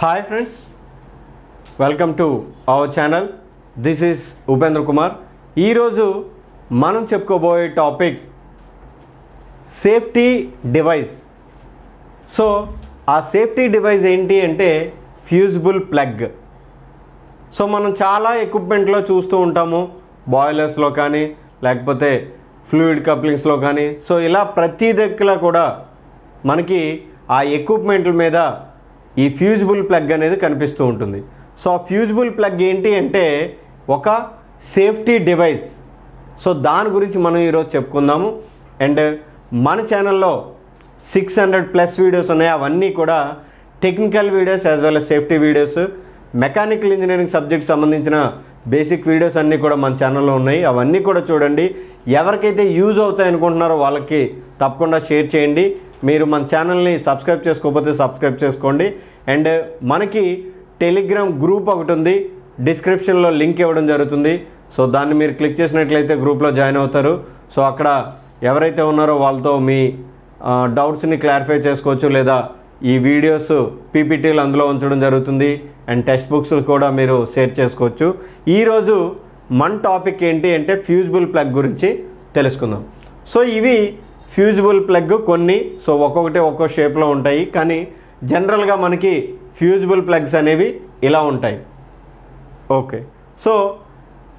Hi friends, welcome to our channel. This is Upendra Kumar. ఈ రోజు మనం చెప్పుకోబోయే టాపిక్ సేఫ్టీ డివైస్. సో ఆ సేఫ్టీ డివైస్ ఏంటి అంటే ఫ్యూజిబుల్ ప్లగ్. సో మనం చాలా ఎక్విప్మెంట్లో చూస్తూ ఉంటాము, బాయిలర్స్లో కానీ లేకపోతే ఫ్లూయిడ్ కప్లింగ్స్లో కానీ. సో ఇలా ప్రతి దగ్గర కూడా మనకి ఆ ఎక్విప్మెంట్ల మీద ఈ ఫ్యూజిబుల్ ప్లగ్ అనేది కనిపిస్తూ ఉంటుంది. సో ఆ ఫ్యూజిబుల్ ప్లగ్ ఏంటి అంటే ఒక సేఫ్టీ డివైస్. సో దాని గురించి మనం ఈరోజు చెప్పుకుందాము. అండ్ మన ఛానల్లో 600+ వీడియోస్ ఉన్నాయి. అవన్నీ కూడా technical videos as well as safety videos, mechanical engineering subject సంబంధించిన బేసిక్ వీడియోస్ అన్నీ కూడా మన ఛానల్లో ఉన్నాయి. అవన్నీ కూడా చూడండి. ఎవరికైతే యూజ్ అవుతాయి అనుకుంటున్నారో వాళ్ళకి తప్పకుండా షేర్ చేయండి. మీరు మన ఛానల్ని సబ్స్క్రైబ్ చేసుకోకపోతే సబ్స్క్రైబ్ చేసుకోండి. అండ్ మనకి టెలిగ్రామ్ గ్రూప్ ఒకటి ఉంది, డిస్క్రిప్షన్లో లింక్ ఇవ్వడం జరుగుతుంది. సో దాన్ని మీరు క్లిక్ చేసినట్లయితే గ్రూప్లో జాయిన్ అవుతారు. సో అక్కడ ఎవరైతే ఉన్నారో వాళ్ళతో మీ డౌట్స్ని క్లారిఫై చేసుకోవచ్చు, లేదా ఈ వీడియోస్ పీపీటీలు అందులో ఉంచడం జరుగుతుంది. అండ్ టెక్స్ట్ బుక్స్ కూడా మీరు షేర్ చేసుకోవచ్చు. ఈరోజు మన టాపిక్ ఏంటి అంటే ఫ్యూజిబుల్ ప్లగ్ గురించి తెలుసుకుందాం. సో ఇవి ఫ్యూజిబుల్ ప్లగ్ కొన్ని. సో ఒక్కొక్కటి ఒక్కో షేప్లో ఉంటాయి, కానీ జనరల్గా మనకి ఫ్యూజిబుల్ ప్లగ్స్ అనేవి ఇలా ఉంటాయి. ఓకే, సో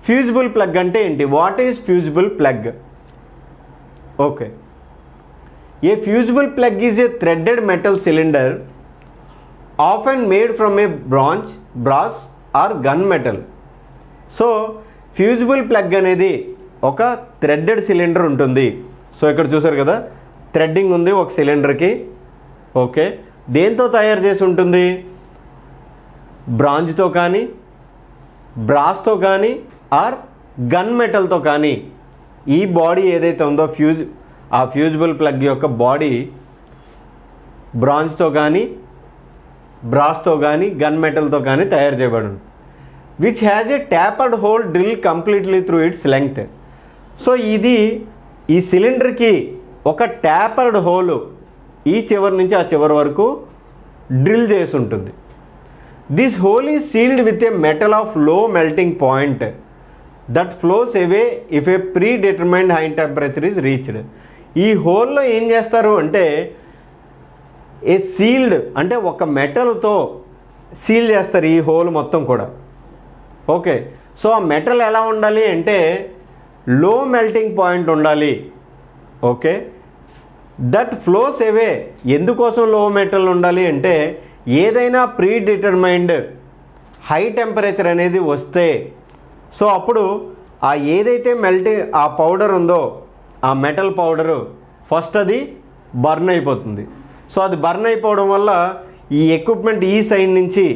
ఫ్యూజిబుల్ ప్లగ్ అంటే ఏంటి? What is fusible plug? Okay, a fusible plug is a threaded metal cylinder often made from a brass or gun metal. So fusible plug అనేది ఒక థ్రెడెడ్ సిలిండర్ ఉంటుంది. So ఇక్కడ చూసారు కదా, threading ఉంది ఒక సిలిండర్కి. ఓకే, దేంతో తయారు చేసి ఉంటుంది? బ్రాంజ్తో కానీ, బ్రాస్తో కానీ, ఆర్ గన్ మెటల్తో కానీ. ఈ బాడీ ఏదైతే ఉందో ఆ ఫ్యూజిబుల్ ప్లగ్ యొక్క బాడీ బ్రాంజ్తో కానీ, బ్రాస్తో కానీ, గన్ మెటల్తో కానీ తయారు చేయబడి, which has a tapered whole drill completely through it's length. So ఇది ఈ సిలిండర్కి ఒక ట్యాపర్డ్ హోల్ ఈ చివరి నుంచి ఆ చివరి వరకు డ్రిల్ చేసి ఉంటుంది. This whole is sealed with a metal of లో melting point that flows away if A pre determined high temperature is reached. ఈ హోల్లో ఏం చేస్తారు అంటే ఏ సీల్డ్ అంటే ఒక మెటల్తో సీల్ చేస్తారు ఈ హోల్ మొత్తం కూడా. ఓకే, సో ఆ మెటల్ ఎలా ఉండాలి అంటే లో మెల్టింగ్ పాయింట్ ఉండాలి. ఓకే, దట్ ఫ్లోస్ అవే. ఎందుకోసం లో మెటల్ ఉండాలి అంటే ఏదైనా ప్రీ డిటర్మైన్డ్ హై టెంపరేచర్ అనేది వస్తే, సో అప్పుడు ఆ ఏదైతే ఆ పౌడర్ ఉందో ఆ మెటల్ పౌడరు ఫస్ట్ అది బర్న్ అయిపోతుంది. సో అది బర్న్ అయిపోవడం వల్ల ఈ ఎక్విప్మెంట్ ఈ సైడ్ నుంచి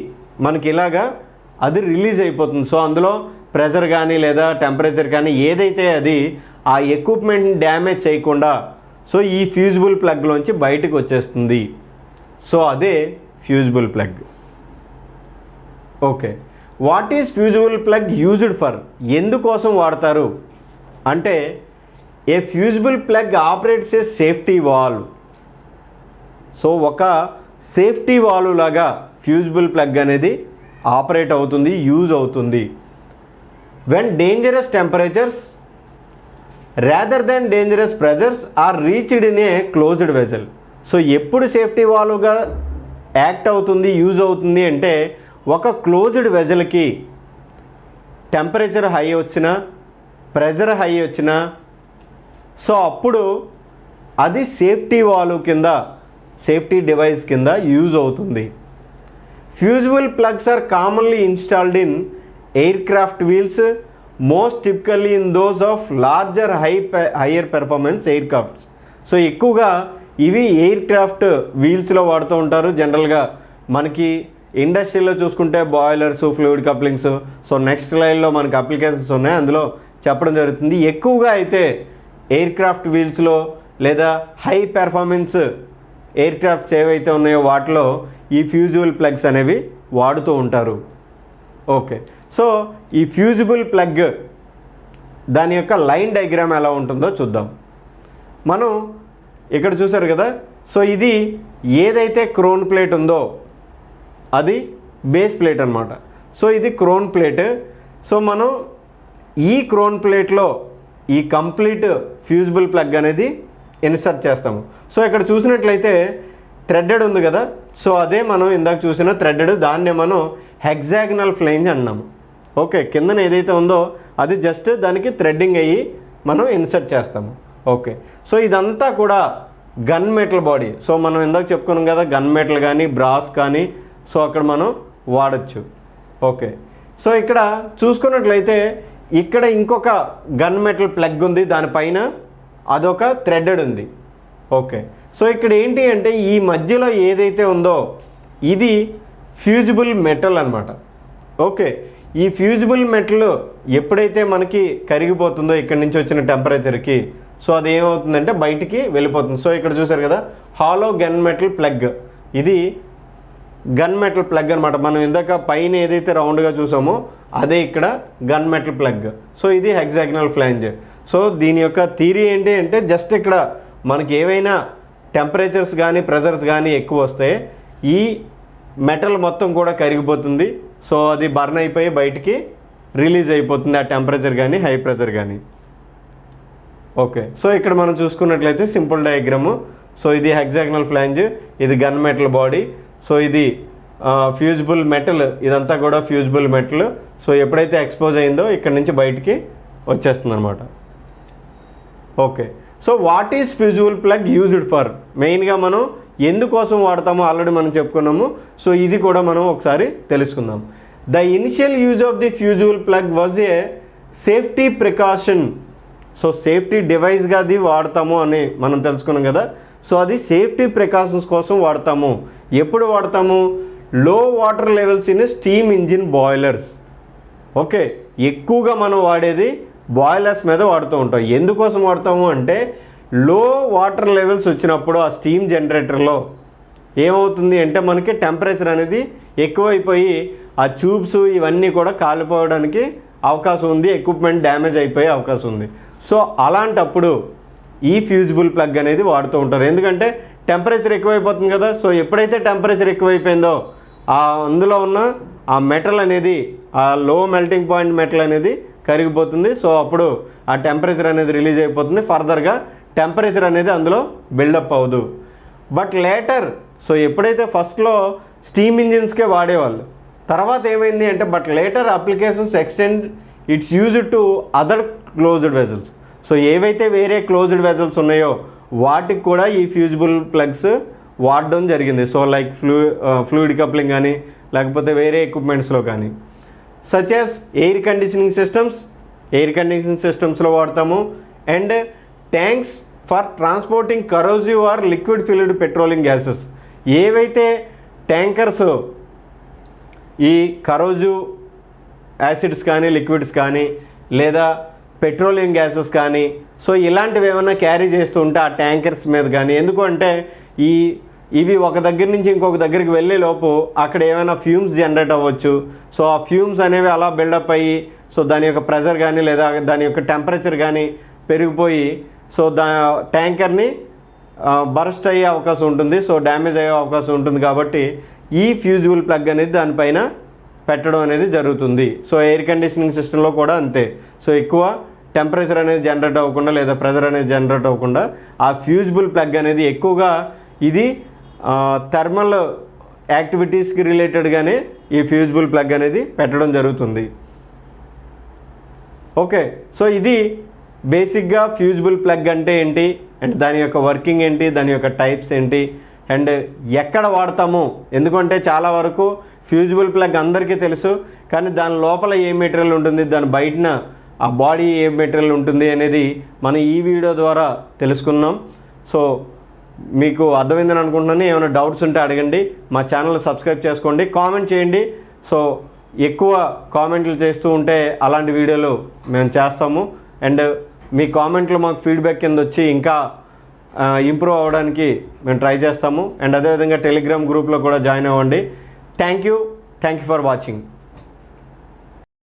మనకి ఇలాగా అది రిలీజ్ అయిపోతుంది. సో అందులో ప్రెషర్ కానీ లేదా టెంపరేచర్ కానీ ఏదైతే అది ఆ ఎక్విప్మెంట్ని డ్యామేజ్ చేయకుండా సో ఈ ఫ్యూజిబుల్ ప్లగ్లోంచి బయటకు వచ్చేస్తుంది. సో అదే fusible plug. Okay, what is fusible plug used for? ఎందుకోసం వాడతారు అంటే ఏ ఫ్యూజిబుల్ ప్లగ్ ఆపరేట్స్ ఏ సేఫ్టీ వాల్వ్. సో ఒక సేఫ్టీ వాల్వ్ లాగా ఫ్యూజిబుల్ ప్లగ్ అనేది ఆపరేట్ అవుతుంది, యూజ్ అవుతుంది. When dangerous temperatures rather than dangerous pressures are reached in a closed vessel. So ఎప్పుడు safety వాల్వ్గా యాక్ట్ అవుతుంది, యూజ్ అవుతుంది అంటే ఒక క్లోజ్డ్ వెజల్కి టెంపరేచర్ హై వచ్చినా, ప్రెషర్ హై వచ్చినా, సో అప్పుడు అది సేఫ్టీ వాల్వ్ కింద, సేఫ్టీ డివైస్ కింద యూజ్ అవుతుంది. Fusible plugs are commonly installed in aircraft wheels, most typically in those of larger higher performance aircrafts. So ఎక్కువగా ఇవి ఎయిర్క్రాఫ్ట్ వీల్స్లో వాడుతూ ఉంటారు. జనరల్గా మనకి ఇండస్ట్రీలో చూసుకుంటే boilers, fluid couplings. So next లైన్లో మనకి అప్లికేషన్స్ ఉన్నాయి, అందులో చెప్పడం జరుగుతుంది. ఎక్కువగా అయితే ఎయిర్క్రాఫ్ట్ వీల్స్లో లేదా హై పెర్ఫార్మెన్స్ ఎయిర్క్రాఫ్ట్స్ ఏవైతే ఉన్నాయో వాటిలో ఈ ఫ్యూజిబుల్ ప్లగ్స్ అనేవి వాడుతూ ఉంటారు. ఓకే, సో ఈ ఫ్యూజిబుల్ ప్లగ్ దాని యొక్క లైన్ డయాగ్రామ్ ఎలా ఉంటుందో చూద్దాం. మనం ఇక్కడ చూసారు కదా, సో ఇది ఏదైతే క్రోన్ ప్లేట్ ఉందో అది బేస్ ప్లేట్ అనమాట. సో ఇది క్రోన్ ప్లేట్. సో మనం ఈ క్రోన్ ప్లేట్లో ఈ కంప్లీట్ ఫ్యూజిబుల్ ప్లగ్ అనేది ఇన్సర్ట్ చేస్తాము. సో ఇక్కడ చూసినట్లయితే థ్రెడెడ్ ఉంది కదా, సో అదే మనం ఇందాక చూసిన థ్రెడెడ్, దాన్నే మనం హెగ్జాగనల్ ఫ్లేంజ్ అన్నాము. ఓకే, కిందన ఏదైతే ఉందో అది జస్ట్ దానికి థ్రెడ్డింగ్ అయ్యి మనం ఇన్సర్ట్ చేస్తాము. ఓకే, సో ఇదంతా కూడా గన్ మెటల్ బాడీ. సో మనం ఇందాక చెప్పుకున్నాం కదా, గన్ మెటల్ కానీ బ్రాస్ కానీ సో అక్కడ మనం వాడచ్చు. ఓకే, సో ఇక్కడ చూసుకున్నట్లయితే ఇక్కడ ఇంకొక గన్ మెటల్ ప్లగ్ ఉంది, దానిపైన అదొక థ్రెడెడ్ ఉంది. ఓకే, సో ఇక్కడ ఏంటి అంటే ఈ మధ్యలో ఏదైతే ఉందో ఇది ఫ్యూజిబుల్ మెటల్ అనమాట. ఓకే, ఈ ఫ్యూజిబుల్ మెటల్ ఎప్పుడైతే మనకి కరిగిపోతుందో ఇక్కడ నుంచి వచ్చిన టెంపరేచర్కి, సో అది ఏమవుతుందంటే బయటికి వెళ్ళిపోతుంది. సో ఇక్కడ చూసారు కదా, హాలో గన్ మెటల్ ప్లగ్, ఇది గన్ మెటల్ ప్లగ్ అనమాట. మనం ఇందాక పైన ఏదైతే రౌండ్గా చూసామో అదే ఇక్కడ గన్ మెటల్ ప్లగ్. సో ఇది హెగ్జాగనల్ ఫ్లేంజ్. సో దీని యొక్క థియరీ ఏంటి అంటే జస్ట్ ఇక్కడ మనకి ఏవైనా టెంపరేచర్స్ కానీ ప్రెజర్స్ కానీ ఎక్కువ వస్తే ఈ మెటల్ మొత్తం కూడా కరిగిపోతుంది. సో అది బర్న్ అయిపోయి బయటికి రిలీజ్ అయిపోతుంది, ఆ టెంపరేచర్ కానీ హై ప్రెజర్ కానీ. ఓకే, సో ఇక్కడ మనం చూసుకున్నట్లయితే సింపుల్ డయాగ్రాము. సో ఇది హెగ్జాగనల్ ఫ్లేంజ్, ఇది గన్ మెటల్ బాడీ. సో ఇది ఫ్యూజిబుల్ మెటల్, ఇదంతా కూడా ఫ్యూజిబుల్ మెటల్. సో ఎప్పుడైతే ఎక్స్పోజ్ అయిందో ఇక్కడ నుంచి బయటికి వచ్చేస్తుంది అనమాట. Okay, so what is fusible plug used for? మెయిన్గా మనం ఎందుకోసం వాడతామో ఆల్రెడీ మనం చెప్పుకున్నాము. సో ఇది కూడా మనం ఒకసారి తెలుసుకుందాం. The initial use of the fusible plug was a safety precaution. So safety డివైస్గా అది వాడతాము అని మనం తెలుసుకున్నాం కదా. సో అది సేఫ్టీ ప్రికాషన్స్ కోసం వాడతాము. ఎప్పుడు వాడతాము? లో water levels in steam engine boilers. Okay, ఎక్కువగా మనం వాడేది బాయిలర్స్ మీద వాడుతూ ఉంటాం. ఎందుకోసం వాడతాము అంటే లో వాటర్ లెవెల్స్ వచ్చినప్పుడు ఆ స్టీమ్ జనరేటర్లో ఏమవుతుంది అంటే మనకి టెంపరేచర్ అనేది ఎక్కువైపోయి ఆ ట్యూబ్స్ ఇవన్నీ కూడా కాలిపోవడానికి అవకాశం ఉంది, ఎక్విప్మెంట్ డ్యామేజ్ అయిపోయే అవకాశం ఉంది. సో అలాంటప్పుడు ఈ ఫ్యూజిబుల్ ప్లగ్ అనేది వాడుతూ ఉంటారు. ఎందుకంటే టెంపరేచర్ ఎక్కువైపోతుంది కదా. సో ఎప్పుడైతే టెంపరేచర్ ఎక్కువైపోయిందో అందులో ఉన్న ఆ మెటల్ అనేది, ఆ లో మెల్టింగ్ పాయింట్ మెటల్ అనేది కరిగిపోతుంది. సో అప్పుడు ఆ టెంపరేచర్ అనేది రిలీజ్ అయిపోతుంది, ఫర్దర్గా టెంపరేచర్ అనేది అందులో బిల్డప్ అవ్వదు. బట్ లేటర్, సో ఎప్పుడైతే ఫస్ట్లో స్టీమ్ ఇంజిన్స్కే వాడేవాళ్ళు, తర్వాత ఏమైంది అంటే but later applications extend it's used to other closed vessels. So ఏవైతే వేరే క్లోజ్డ్ వెజల్స్ ఉన్నాయో వాటికి కూడా ఈ ఫ్యూజిబుల్ ప్లగ్స్ వాడడం జరిగింది. సో లైక్ ఫ్లూయిడ్ కప్లింగ్ కానీ లేకపోతే వేరే ఎక్విప్మెంట్స్లో కానీ, such as air conditioning systems, air conditioning సిస్టమ్స్లో వాడతాము. And tanks for transporting corrosive or liquid filled petroleum gases. ఏవైతే ట్యాంకర్స్ ఈ కరోజివ్ యాసిడ్స్ కానీ లిక్విడ్స్ కానీ లేదా పెట్రోలియం గ్యాసెస్ కానీ సో ఇలాంటివి ఏమైనా క్యారీ చేస్తూ ఉంటే ఆ ట్యాంకర్స్ మీద కానీ, ఎందుకు అంటే ఇవి ఒక దగ్గర నుంచి ఇంకొక దగ్గరికి వెళ్ళే లోపు అక్కడ ఏమైనా ఫ్యూమ్స్ జనరేట్ అవ్వచ్చు. సో ఆ ఫ్యూమ్స్ అనేవి అలా బిల్డప్ అయ్యి సో దాని యొక్క ప్రెషర్ కానీ లేదా దాని యొక్క టెంపరేచర్ కానీ పెరిగిపోయి సో ట్యాంకర్ని బర్స్ట్ అయ్యే అవకాశం ఉంటుంది, సో డ్యామేజ్ అయ్యే అవకాశం ఉంటుంది. కాబట్టి ఈ ఫ్యూజిబుల్ ప్లగ్ అనేది దానిపైన పెట్టడం అనేది జరుగుతుంది. సో ఎయిర్ కండిషనింగ్ సిస్టంలో కూడా అంతే. సో ఎక్కువ టెంపరేచర్ అనేది జనరేట్ అవ్వకుండా లేదా ప్రెషర్ అనేది జనరేట్ అవ్వకుండా ఆ ఫ్యూజిబుల్ ప్లగ్ అనేది ఎక్కువగా ఇది థర్మల్ యాక్టివిటీస్కి రిలేటెడ్గానే ఈ ఫ్యూజిబుల్ ప్లగ్ అనేది పెట్టడం జరుగుతుంది. ఓకే, సో ఇది బేసిక్గా ఫ్యూజిబుల్ ప్లగ్ అంటే ఏంటి అండ్ దాని యొక్క వర్కింగ్ ఏంటి, దాని యొక్క టైప్స్ ఏంటి అండ్ ఎక్కడ వాడతాము. ఎందుకంటే చాలా వరకు ఫ్యూజిబుల్ ప్లగ్ అందరికీ తెలుసు, కానీ దాని లోపల ఏ మెటీరియల్ ఉంటుంది, దాని బయటన ఆ బాడీ ఏ మెటీరియల్ ఉంటుంది అనేది మనం ఈ వీడియో ద్వారా తెలుసుకున్నాం. సో మీకు అర్థమైందని అనుకుంటున్నాను. ఏమైనా డౌట్స్ ఉంటే అడగండి, మా ఛానల్ సబ్స్క్రైబ్ చేసుకోండి, కామెంట్ చేయండి. సో ఎక్కువ కామెంట్లు చేస్తూ ఉంటే అలాంటి వీడియోలు మేము చేస్తాము. అండ్ మీ కామెంట్లు మాకు ఫీడ్బ్యాక్ కింద వచ్చి ఇంకా ఇంప్రూవ్ అవ్వడానికి మేము ట్రై చేస్తాము. అండ్ అదేవిధంగా టెలిగ్రామ్ గ్రూప్లో కూడా జాయిన్ అవ్వండి. Thank you for watching.